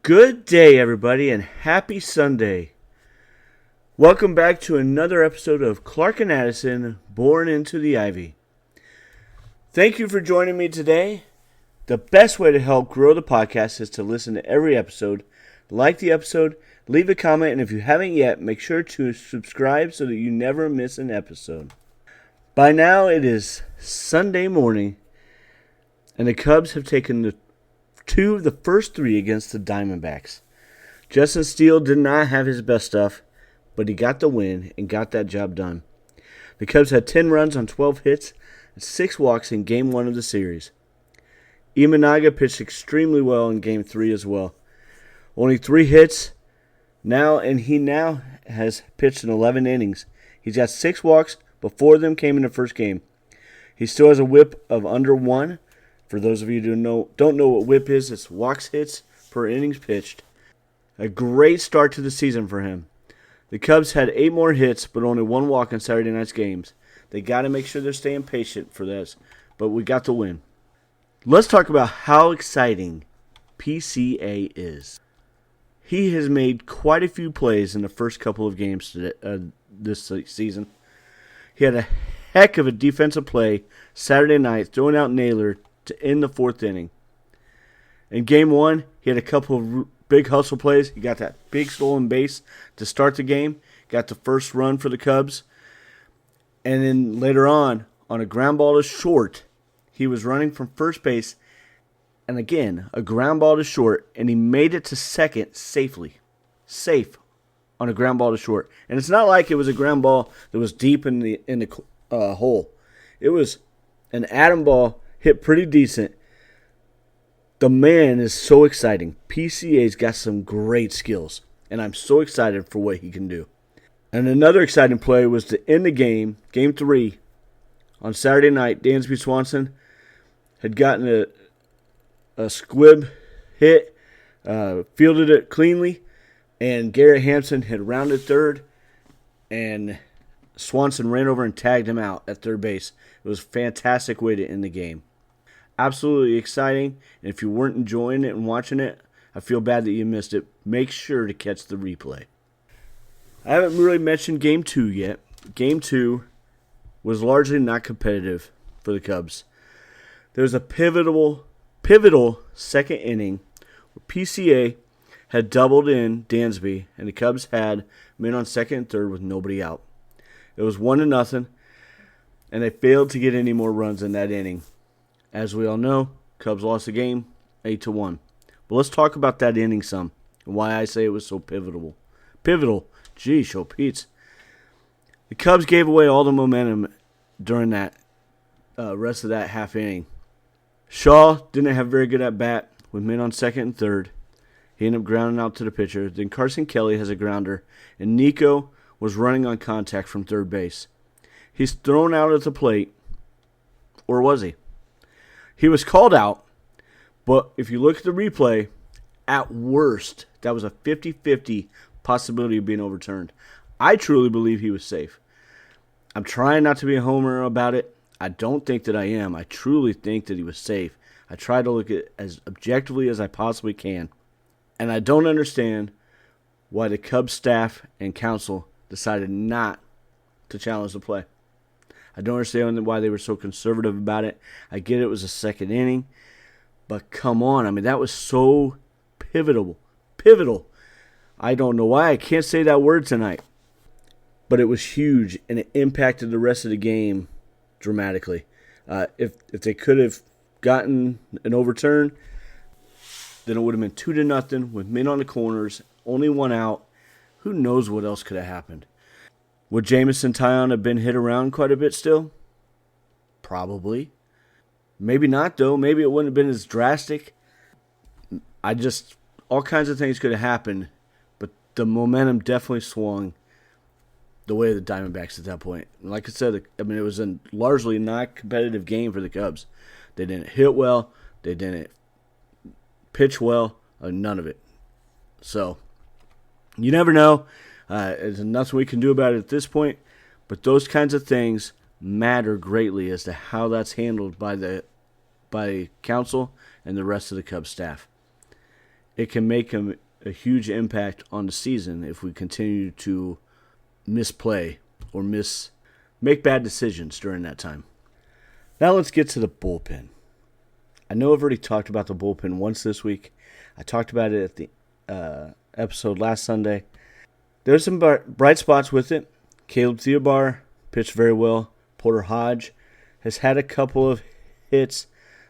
Good day, everybody, and happy Sunday. Welcome back to another episode of Clark and Addison, Born into the Ivy. Thank you for joining me today. The best way to help grow the podcast is to listen to every episode, like the episode, leave a comment, and if you haven't yet, make sure to subscribe so that you never miss an episode. By now, it is Sunday morning, and the Cubs have taken two of the first three against the Diamondbacks. Justin Steele did not have his best stuff, but he got the win and got that job done. The Cubs had 10 runs on 12 hits and 6 walks in Game 1 of the series. Imanaga pitched extremely well in Game 3 as well. Only 3 hits now, and he now has pitched in 11 innings. He's got 6 walks, but 4 of them came in the first game. He still has a whip of under 1. For those of you who don't know what whip is, it's walks hits per innings pitched. A great start to the season for him. The Cubs had 8 more hits, but only 1 walk in Saturday night's games. They got to make sure they're staying patient for this, but we got the win. Let's talk about how exciting PCA is. He has made quite a few plays in the first couple of games this season. He had a heck of a defensive play Saturday night, throwing out Naylor to end the 4th inning. In Game 1, he had a couple of big hustle plays. He got that big stolen base to start the game, got the first run for the Cubs. And then later on a ground ball to short, he was running from first base, and again, a ground ball to short, and he made it to second safely. Safe on a ground ball to short. And it's not like it was a ground ball that was deep in the hole. It was an atom ball, hit pretty decent. The man is so exciting. PCA's got some great skills, and I'm so excited for what he can do. And another exciting play was to end the game, Game 3, on Saturday night. Dansby Swanson had gotten a squib hit, fielded it cleanly, and Garrett Hampson had rounded third, and Swanson ran over and tagged him out at third base. It was a fantastic way to end the game. Absolutely exciting, and if you weren't enjoying it and watching it, I feel bad that you missed it. Make sure to catch the replay. I haven't really mentioned Game 2 yet. Game 2 was largely not competitive for the Cubs. There was a pivotal second inning where PCA had doubled in Dansby, and the Cubs had men on second and third with nobody out. It was 1-0, and they failed to get any more runs in that inning. As we all know, Cubs lost the game 8-1. But let's talk about that inning some and why I say it was so pivotal. Gee, show Pete's. The Cubs gave away all the momentum during that rest of that half inning. Shaw didn't have very good at bat with men on second and third. He ended up grounding out to the pitcher. Then Carson Kelly has a grounder, and Nico was running on contact from third base. He's thrown out at the plate, or was he? He was called out, but if you look at the replay, at worst, that was a 50-50 possibility of being overturned. I truly believe he was safe. I'm trying not to be a homer about it. I don't think that I am. I truly think that he was safe. I try to look at it as objectively as I possibly can. And I don't understand why the Cubs staff and council decided not to challenge the play. I don't understand why they were so conservative about it. I get it was a second inning, but come on. I mean, that was so pivotal. I don't know why I can't say that word tonight, but it was huge, and it impacted the rest of the game dramatically. If they could have gotten an overturn, then it would have been 2-0 with men on the corners, only 1 out. Who knows what else could have happened? Would Jameson Taillon have been hit around quite a bit still? Probably. Maybe not, though. Maybe it wouldn't have been as drastic. All kinds of things could have happened, but the momentum definitely swung the way of the Diamondbacks at that point. Like I said, it was a largely not competitive game for the Cubs. They didn't hit well. They didn't pitch well. None of it. So, you never know. There's nothing we can do about it at this point, but those kinds of things matter greatly as to how that's handled by council and the rest of the Cubs staff. it can make a huge impact on the season if we continue to misplay or make bad decisions during that time. Now let's get to the bullpen. I know I've already talked about the bullpen once this week. I talked about it at the episode last Sunday. There's some bright spots with it. Caleb Theobar pitched very well. Porter Hodge has had a couple of hits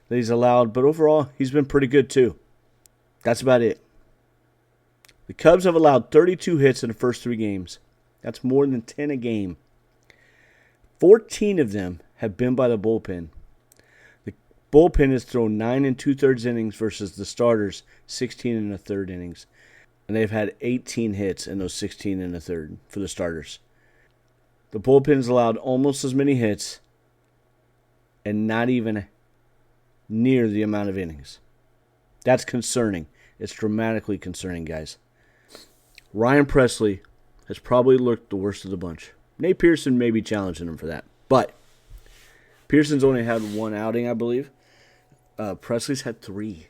that he's allowed, but overall he's been pretty good too. That's about it. The Cubs have allowed 32 hits in the first 3 games. That's more than 10 a game. 14 of them have been by the bullpen. The bullpen has thrown 9 2/3 innings versus the starters 16 1/3 innings. And they've had 18 hits in those 16 1/3 for the starters. The bullpen's allowed almost as many hits and not even near the amount of innings. That's concerning. It's dramatically concerning, guys. Ryan Pressly has probably looked the worst of the bunch. Nate Pearson may be challenging him for that. But Pearson's only had 1 outing, I believe. Pressly's had 3.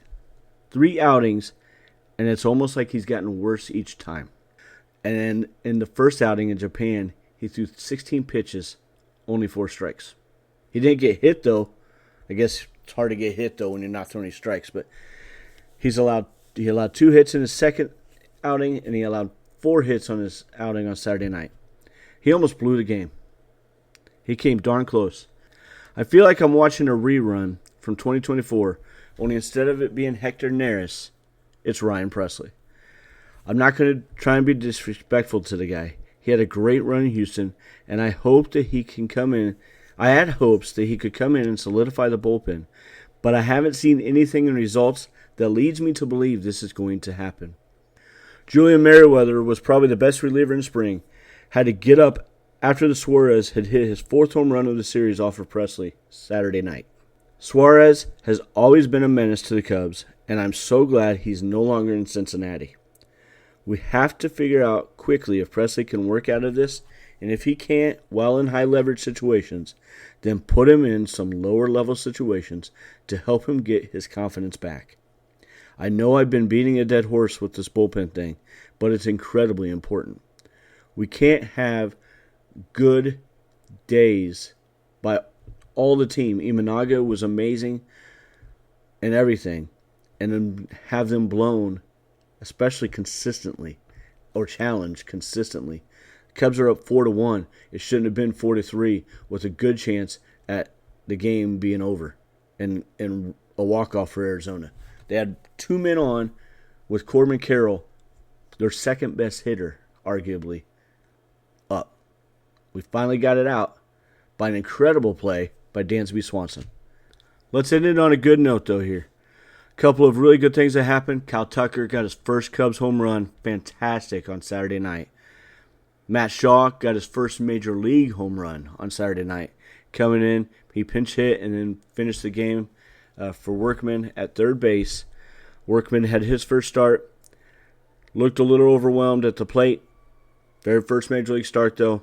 3 outings, and it's almost like he's gotten worse each time. And then in the first outing in Japan, he threw 16 pitches, only 4 strikes. He didn't get hit, though. I guess it's hard to get hit, though, when you're not throwing any strikes. But he allowed 2 hits in his second outing, and he allowed 4 hits on his outing on Saturday night. He almost blew the game. He came darn close. I feel like I'm watching a rerun from 2024, only instead of it being Hector Neris, it's Ryan Pressly. I'm not going to try and be disrespectful to the guy. He had a great run in Houston, and I hope that he can come in. I had hopes that he could come in and solidify the bullpen, but I haven't seen anything in results that leads me to believe this is going to happen. Julian Merriweather was probably the best reliever in spring. Had to get up after the Suarez had hit his 4th home run of the series off of Pressly Saturday night. Suarez has always been a menace to the Cubs, and I'm so glad he's no longer in Cincinnati. We have to figure out quickly if Pressly can work out of this, and if he can't, while in high leverage situations, then put him in some lower level situations to help him get his confidence back. I know I've been beating a dead horse with this bullpen thing, but it's incredibly important. We can't have good days by all the team. Imanaga was amazing and everything, and then have them blown, especially consistently, or challenged consistently. Cubs are up 4-1. It shouldn't have been 4-3 with a good chance at the game being over and a walk-off for Arizona. They had 2 men on with Corbin Carroll, their second best hitter, arguably, up. We finally got it out by an incredible play by Dansby Swanson. Let's end it on a good note, though, here. A couple of really good things that happened. Cal Tucker got his first Cubs home run. Fantastic on Saturday night. Matt Shaw got his first Major League home run on Saturday night. Coming in, he pinch hit and then finished the game for Workman at third base. Workman had his first start. Looked a little overwhelmed at the plate. Very first Major League start, though.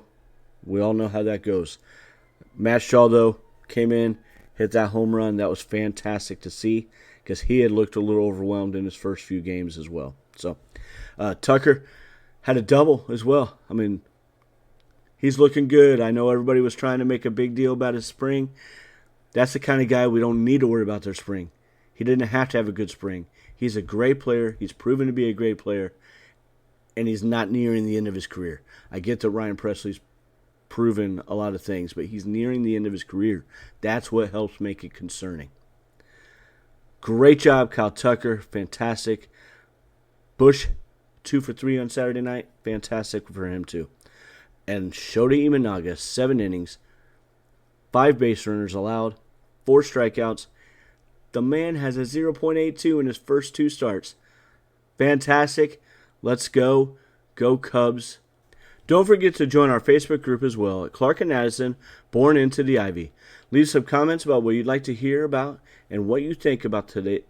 We all know how that goes. Matt Shaw, though, came in, hit that home run. That was fantastic to see because he had looked a little overwhelmed in his first few games as well. So, Tucker had a double as well. I mean, he's looking good. I know everybody was trying to make a big deal about his spring. That's the kind of guy we don't need to worry about their spring. He didn't have to have a good spring. He's a great player. He's proven to be a great player. And he's not nearing the end of his career. I get that Ryan Pressly's proven a lot of things, but he's nearing the end of his career. That's what helps make it concerning. Great job, Kyle Tucker. Fantastic. Bush, 2 for 3 on Saturday night. Fantastic for him, too. And Shota Imanaga, 7 innings, 5 base runners allowed, 4 strikeouts. The man has a 0.82 in his first 2 starts. Fantastic. Let's go. Go Cubs. Don't forget to join our Facebook group as well at Clark and Addison, Born into the Ivy. Leave some comments about what you'd like to hear about and what you think about today,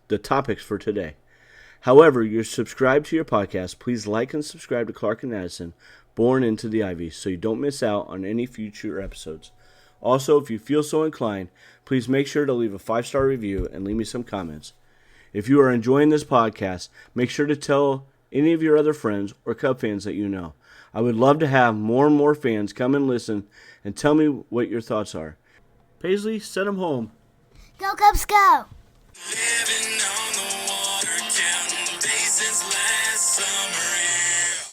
the topics for today. However, you're subscribed to your podcast, please like and subscribe to Clark and Addison, Born into the Ivy, so you don't miss out on any future episodes. Also, if you feel so inclined, please make sure to leave a 5-star review and leave me some comments. If you are enjoying this podcast, make sure to tell any of your other friends or Cub fans that you know. I would love to have more and more fans come and listen and tell me what your thoughts are. Paisley, send them home. Go Cubs, go! Living on the water, counting days since last summer.